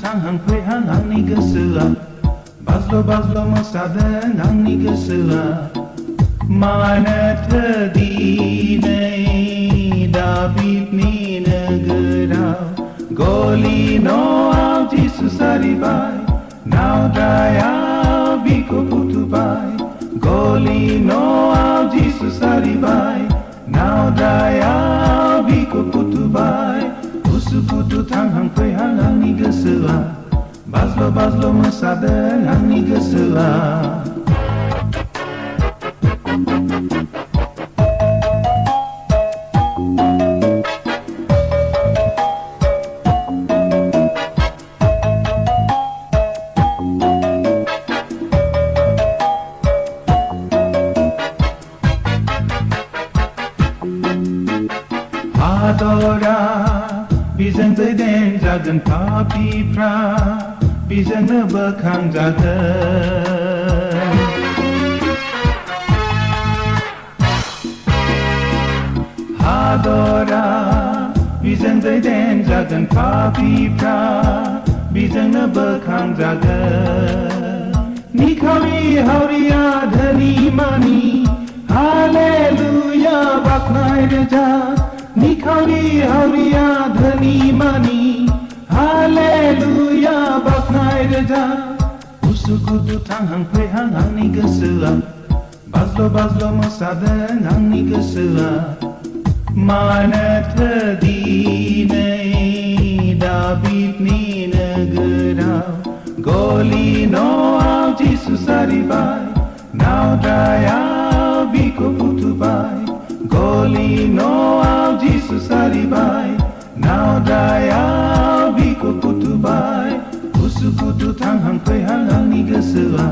थांहांफैहां आंनि गोसोआ बाज्ल' बाज्ल' मोसादों आंनि गोसोआ मानोथो दिनै दाबिदनि नोगोराव गलि न'आव जिसु सारिबाय नावद्रायाव बिखौ फुथुबाय गलि न'आव जिसु सारिबाय नावद्रायाव बिखौ फुथुबाय उसुखुथु थांहांफैहां आंनि गोसोआ बाज्ल' बाज्ल' मोसादों आंनि गोसोआ हादरा बिजों दैदेन जागोन पापिफ्रा बिजोंनो बोखांजागोन हादरा बिजों दैदेन जागोन पापिफ्रा बिजोंनो बोखांजागोन निखावरि हावरिया धोनि मानि हालेलुया बाख्नाय रोजा निखावरि हावरिया धोनि मानि हालेलुया बाख्नाय रोजा उसुखुथु थांहां फैहां आंनि गोसोआ बाज्ल' बाज्ल' मोसादों आंनि गोसोआ मानोथो दिनै दाबिदनि नोगोराव गलि न'आव जिसु सारिबाय नावद्रायाव बिखौ फुथुबाय गलि न'आव जिसु सारिबाय नावद्रायाव बिखौ फुथुबाय उसुखुथु थांहां फैहां आंनि गोसोआ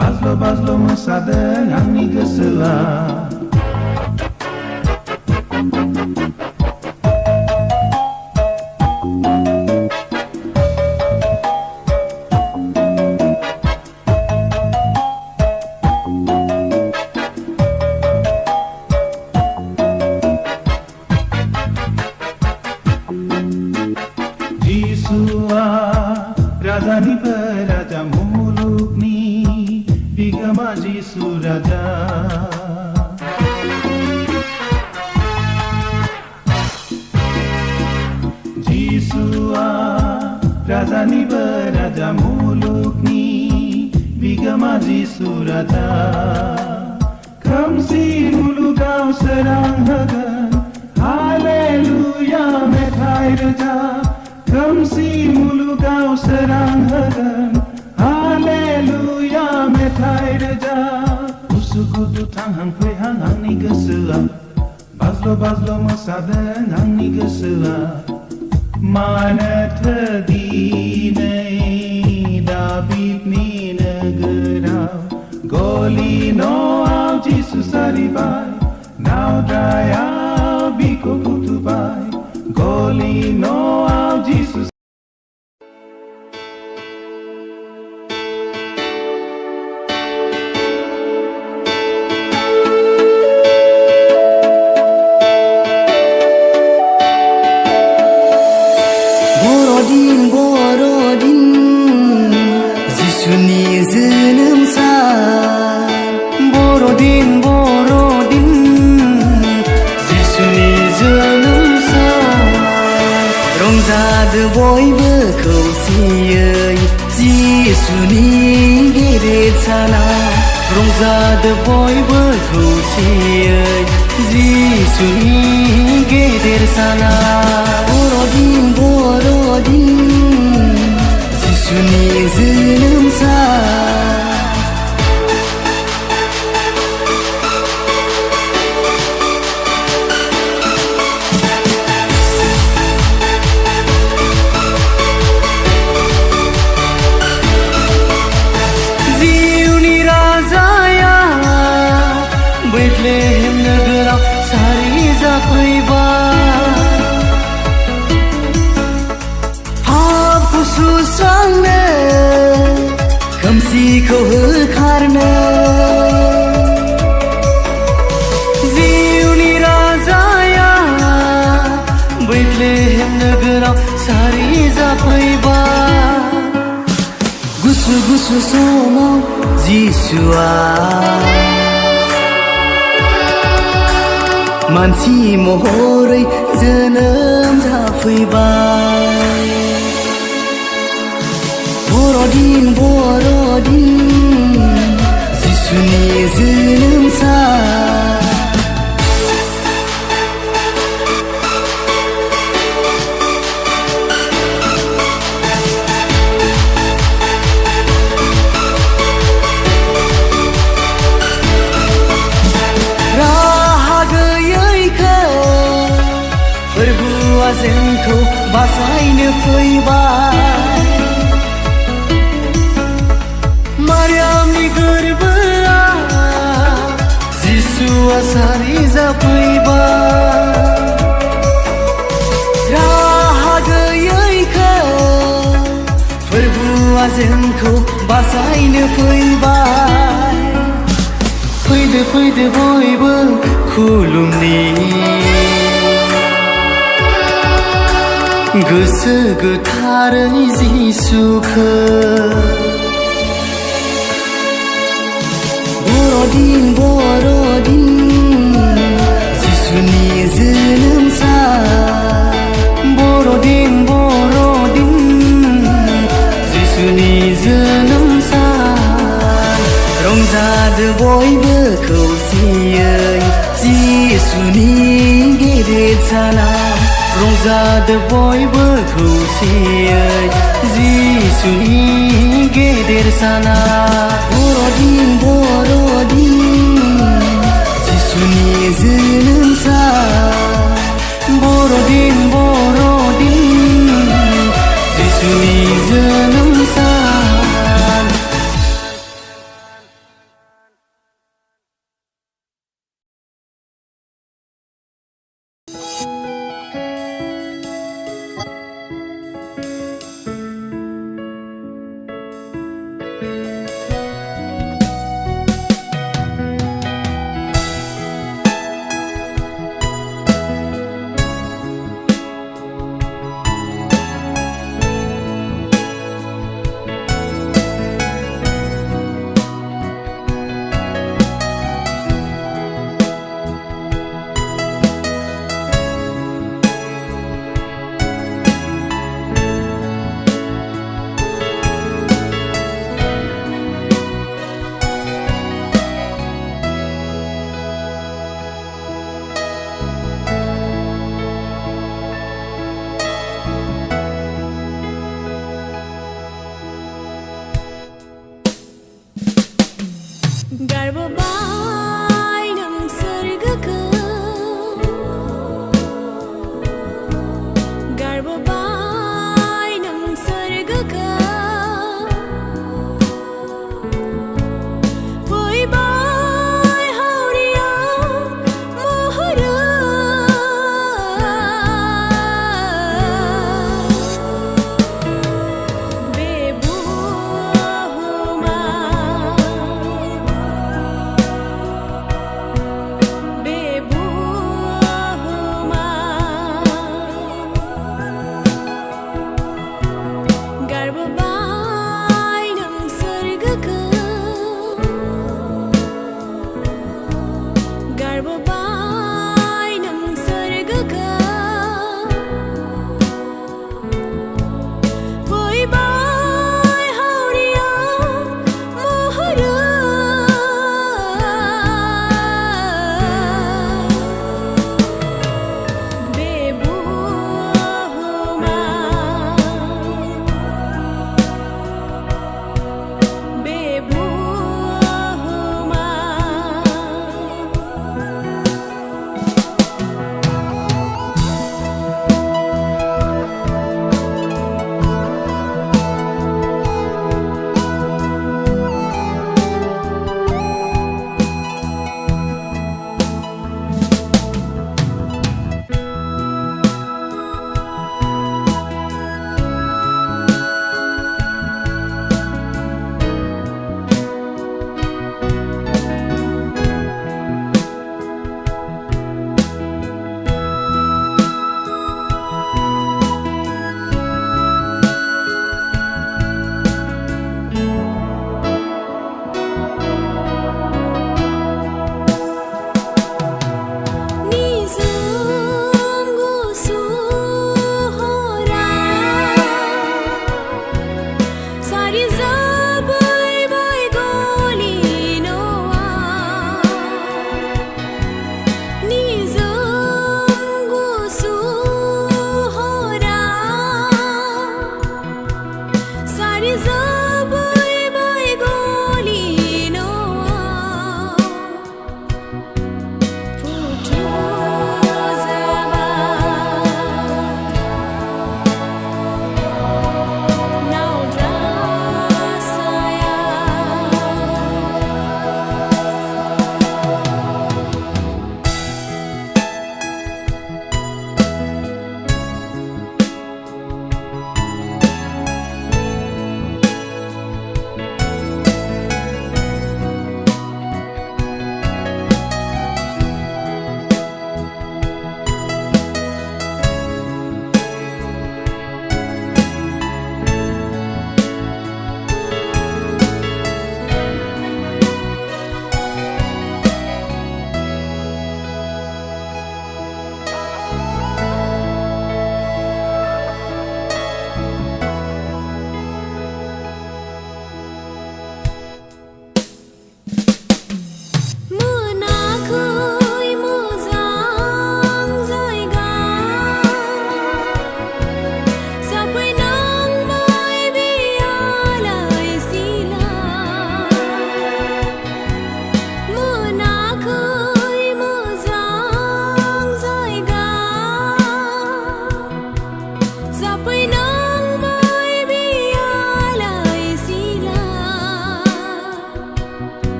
बाज्ल' बाज्ल' मोसादों आंनि गोसोआ जिसुआ राजानिबो राजा मुलुगनि बिगोमा जिसु राजा जिसुआ राजानिबो राजा मुलुगनि बिगोमा जिसु राजा खोमसि मुलुगाव सोरां होगोन हालेलुया मेथाइ रोजाब खोमसि मुलुगाव सोरां होगोन हालेलुया मेथाइ रोजाब उसुखुथु थांहां फैहां आंनि गोसोआ बाज्ल' बाज्ल' मोसादों आंनि गोसोआ मानोथो दिनै दाबिदनि नोगोराव गलि न'आव जिसु सारिबाय नावद्रायाव बिखौ फुथुबाय गलि न'आव जिसु बर'दिन जिसुनि जोनोम सान बर'दिन जिसुनि जोनोम सान रंजादो बयबो खौसेयै जिसुनि गेदेर साना रंजादो बयबो खौसेयै जिसुनि गेदेर साना बर'दिन जिसुनि जोनोम सान जिउनि राजाया बेथलेहेम नोगोराव सारि जाफैबाय पापखौ सुस्रांनो खोमसिखौ होखारनो जिउनि राजाया बेथलेहेम नोगोराव सारि जाफैबाय गुसु गुसु समाव जिसुआ मानसि महरै जोनोम जाफैबाय बर'दिन जिसुनि जोनोम सान फोरबोआ जोंखौ बासायनो फैबाय मारियामनि गोरबोआव जिसुआ सारि जाफैबाय जोंखौ बासायनो फैबाय फैदो फैदो बयबो खुलुमनि गोसो गोथारै जिसुखो बर'दिन जिसुनि जोनोम सान बर'दिन जिसुनि जोनोम सान रंजादो बयबो खौसेयै जिसुनि गेदेर सानाव रंजादो बयबो खौसेयै जिसुनि गेदेर सानाव बर'दिन जिसुनि जोनोम सान बर'दिन जिसुनि जोनोम सान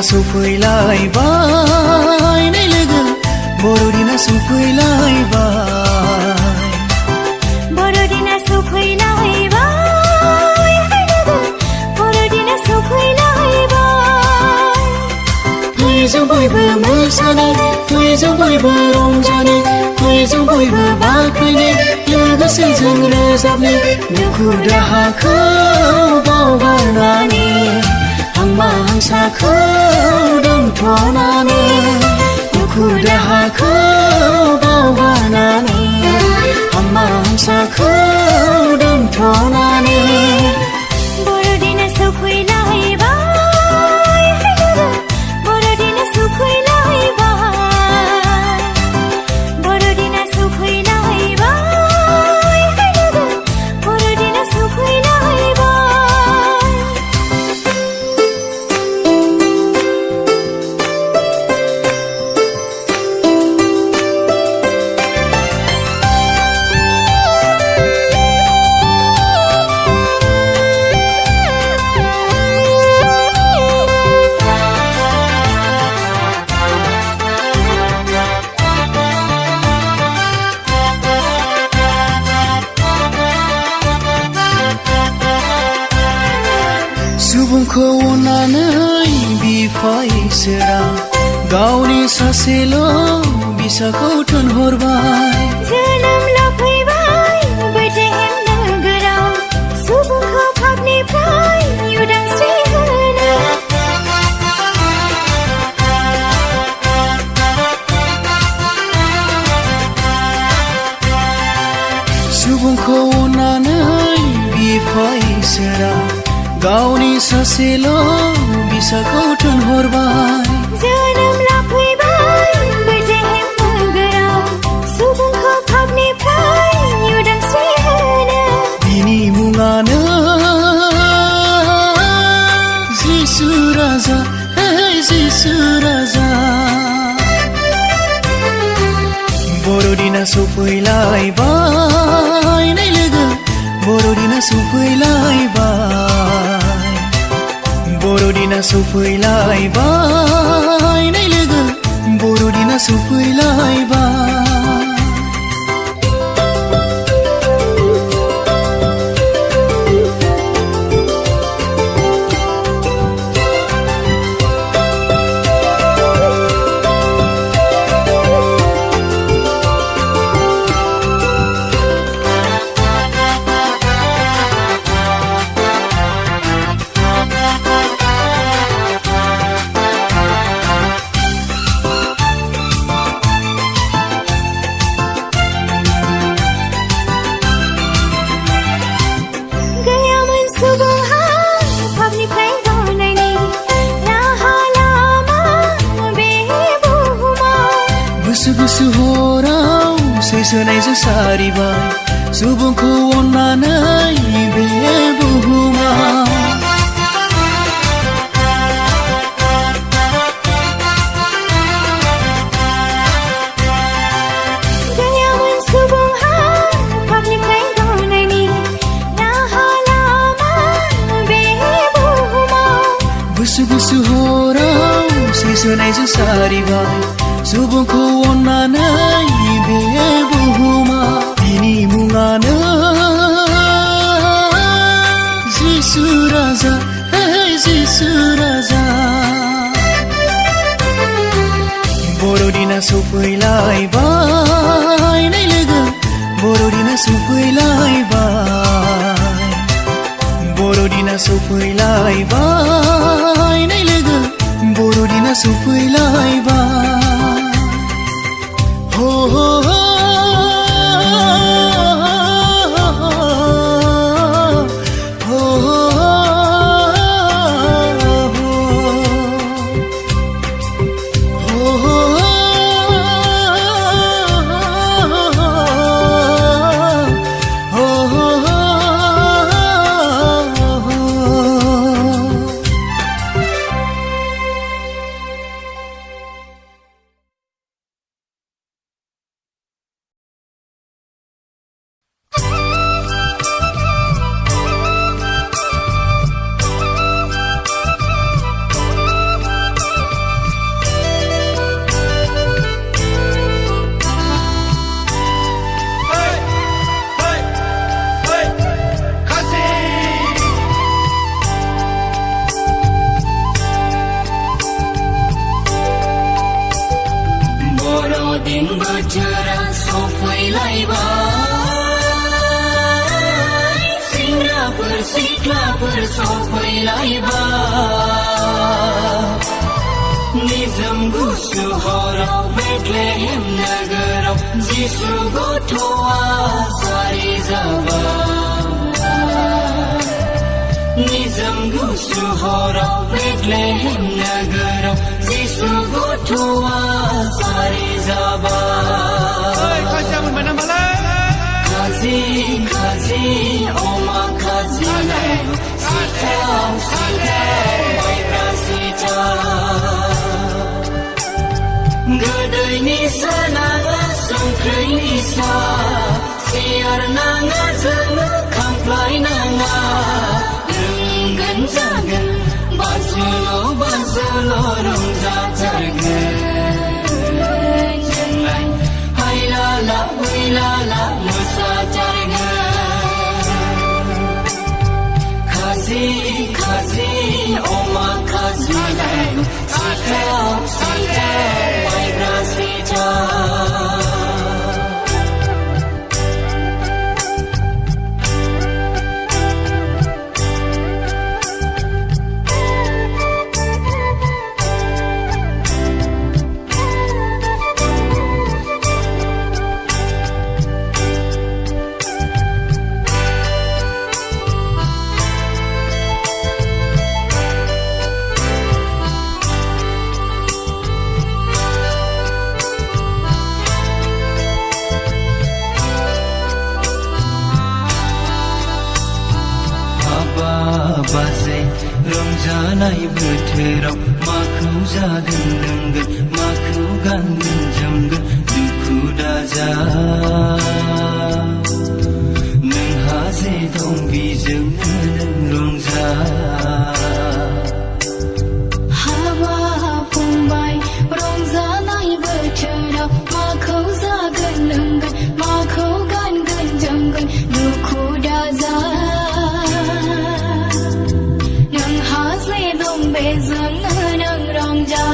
सफैलायबाय नै लोगो बर'दिना सफैलायबाय बर'दिना सफैलायबाय बर'दिना सफैलायबाय फैजों बयबो मोसानो फैजों बयबो रंजानो फैजों बयबो बाख्नायनो लोगोसे जों रोजाबनो दुखु दाहाखौ बावगारनानै हांमा हांसाखौ दोनथ'नानै दुखु दाहाखौ बावगारनानै हांमा हांसाखौ दोनथ'नानै बर'दिना सफैलायबाय बर'दिना सफैलायबाय बर'दिना सफैलायबाय बर'दिना सफैलायबाय सुबुंखौ अननानै बिफा इसोरा गावनि सासेल' बिसाखौ थोनहरबाय जोनोम लाफैबाय बेथलेहेम नोगोराव सुबुंखौ पापनिफ्राय उदांस्रि होनो सुबुंखौ अननानै बिफा इसोरा गावनि सासेल' बिसाखौ थोनहरबाय जोनोम लाफैबाय बेथलेहेम नोगोराव सुबुंखौ पापनिफ्राय उदांस्रि होनो बिनि मुङानो जिसु राजा हे जिसु राजा बर'दिना सफैलायबाय नै लोगो बर'दिना सफैलायबाय बर'दिना सफैलायबाय नै लोगो बर'दिना सफैलायबाय गैयामोन सुबुंहा पापनिफ्राय बारनायनि राहा लामा बे बुहुमाव गुसु गुसु हराव सैसोनायजों सारिबाय सुबुंखौ अननानै बे बुहुमाव गैयामोन सुबुंहा पापनिफ्राय बारनायनि राहा लामा बे बुहुमाव गुसु गुसु हराव सैसोनायजों सारिबाय सुबुंखौ अननानै बे बुहुमाव बिनि मुङानो जिसु राजा हे जिसु राजा बर'दिना सफैलायबाय नै लोगो बर'दिना सफैलायबाय बर'दिना सफैलायबाय नै लोगो बर'दिना सफैलायबाय हो हो हो oh सफैलायबाय सेंग्राफोर सिख्लाफोर सफैलायबाय निजोम गुसु हराव बेथलेहेम नोगोराव जिसु गथ'आ सारि जाबाय निजोम गुसु हराव बेथलेहेम नोगोराव जिसु गथ'आ सारि जाबाय खाजि खाजि अमा खाजि सिथाव सिथाव माइब्रा सिथाव गोदैनि सा नाङा संख्रैनि सा सियार नाङा जोंनो खामफ्लाय नाङा लोंगोन जागोन बाजुल' बाजुल' रंजाथारगोन जोंलाय हायलाला हुइलाला मोसाथारगोन खाजि खाजि अमा खाजि सिथाव सिथाव माइब्रा सिथाव बाजै रंजानाय बोथोराव माखौ जागोन लोंगोन माखौ गानगोन जोमगोन दुखु दाजा नोंहा जे दं बेजोंनो नों रंजा हाबा फंबाय रंजानाय बोथोराव माखौ जागोन लोंगोन माखौ गानगोन जोमगोन दुखु दाजा बेजोंनो नों रंजा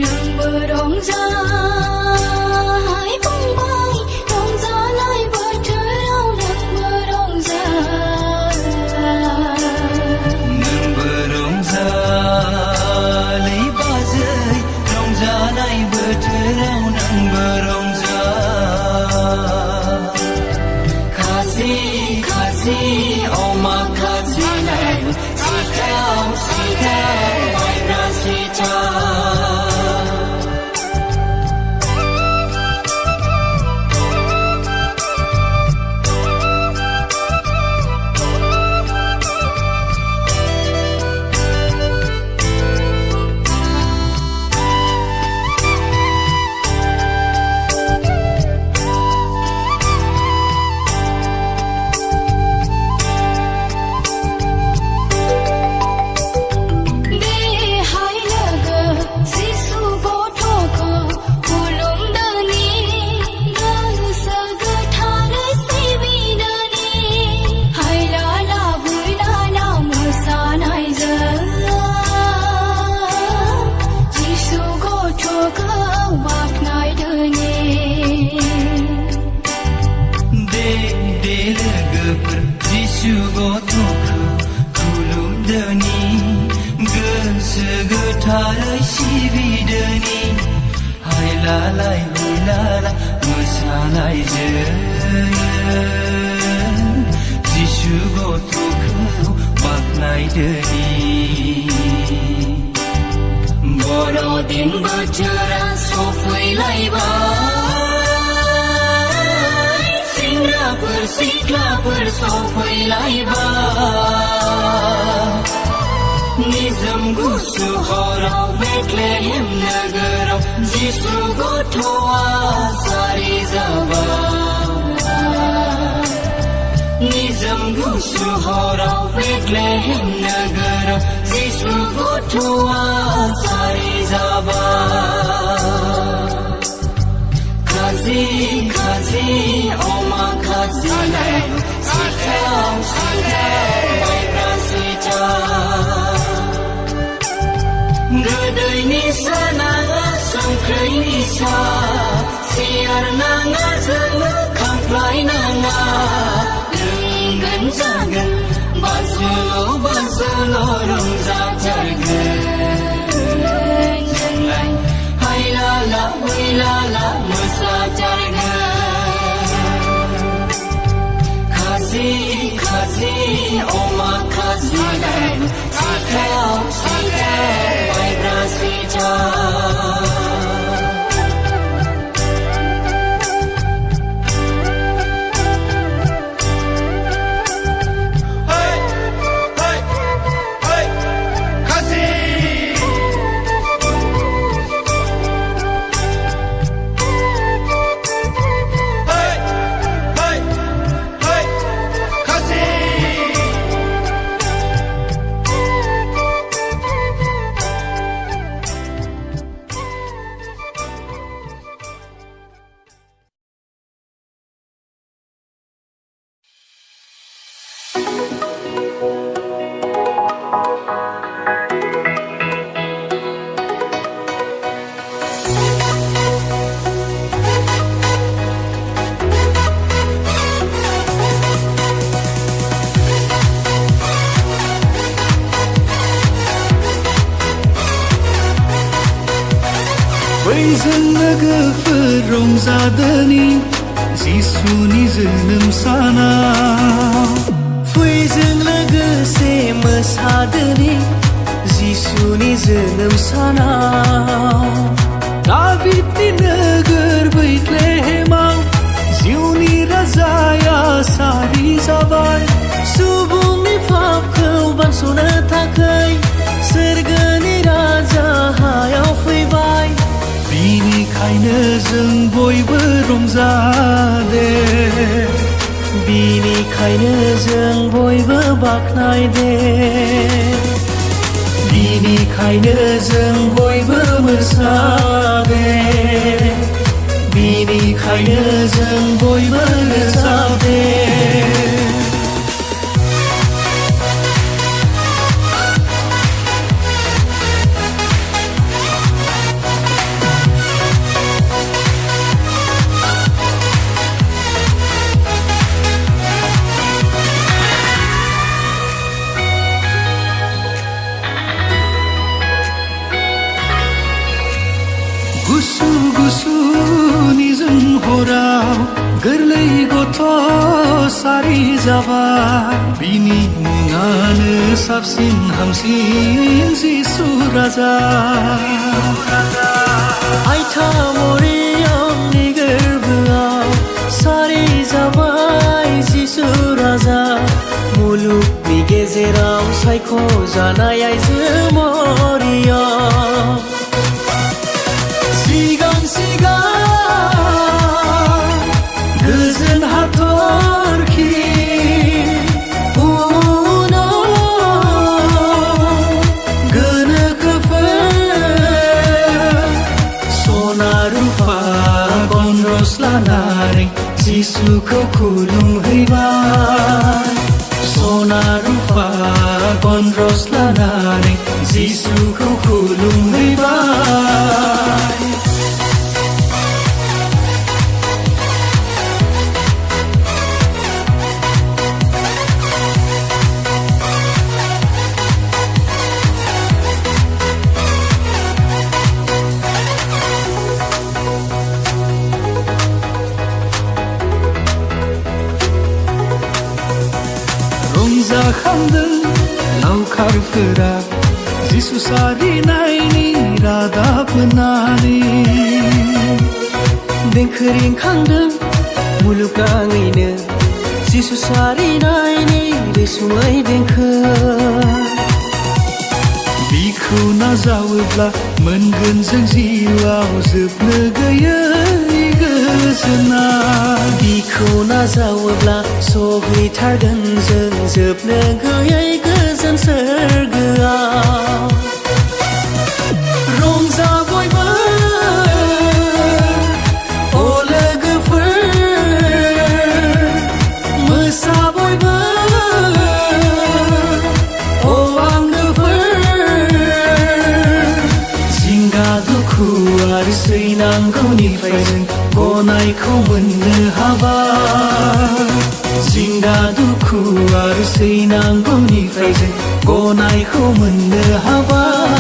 नोंबो रंजा फंबाय रंजानाय बोथोराव नोंबो रंजा लै बाजै रंजानाय बोथोराव नोंबो रंजा खाजि खाजि अमा खाजि सिथाव सिथाव माइब्रा सिथाव जिसु गथ'खौ खुलुमदोनि गोसो गोथारै सिबिदोनि हायलालाय हुइलाला मोसानायजों जिसु गथ'खौ बाख्नायदोनि बर'दिन बोथोरा सफैलायबाय सेंग्राफोर सिख्लाफोर सफैलायबाय निजोम गुसु हराव बेथलेहेम नोगोराव जिसु गथ'आ सारि जाबाय निजोम गुसु हराव बेथलेहेम नोगोराव जिसु गथ'आ सारि जाबाय खाजि खाजि अमा खाजि सिथाव सिथाव माइब्रा सिथाव गोदैनि सा नाङा संख्रैनि सा खारनाङा जोङो खामफ्लायनाङा लोंगोन जागोन बाज्ल' रंजाथारगोन जोंलाय हायलाला हुइलाला मोसाथारगोन खाजि खाजि अमा खाजि सिथाव माइब्रा सिथाव बैजों लोगोफोर रंजादोनि जिसुनि जोनोम सानाव फैजों लोगोसे मोसादोनि जिसुनि जोनोम सानाव दाबिदनि नोगोर बैथलेहेमाव जिउनि राजाया सारि जाबाय सुबुंनि पापखौ बानस'नो थाखाय सोरगोनि राजा हायाव फैबाय बिनिखायनो जों बयबो रंजादे बिनिखायनो जों बयबो बाख्नायदे बिनिखायनो जों बयबो मोसादे बिनिखायनो जों बयबो रोजाबदे गुसु गुसु निजोम हराव गोरलै गथ' सारि जाबाय बिनि मुङानो साबसिन हामसिन जिसु राजा आइथा मरियमनि गोरबोआव सारि जाबाय जिसु राजा मुलुगनि गेजेराव सायख' जानाय आइजो मरियम सिगां गोजोन हाथरखि उनाव गोनोखोफोर सना रुफा गनरस लानानै जिसुखौ खुलुमहैबाय सना रुफा गनरस लानानै जिसुखौ खुलुमहैबाय रंजाखांदों लावखारफोरा जिसु सारिनायनि रादाब होनानै देंखो रिंखांदों मुलुगनाङैनो जिसु सारिनायनि रैसुमै देंखो बिखौ नाजावोब्ला मोनगोन जों जिउआव जोबनो गैयै गोजोना बिखौ नाजावोब्ला सहैथारगोन जों जोबनो गैयै गोजोन सोरगोआव रंजा बयबो अ लोगोफोर मोसा बयबो अ आंगोफोर जिंगा दुखु आरो सैनांगौनिफ्राय जों गनायखौ मोननो हाबाय जिंगा दुखु आरो सैनांगौनिफ्राय जों गनायखौ मोननो हाबाय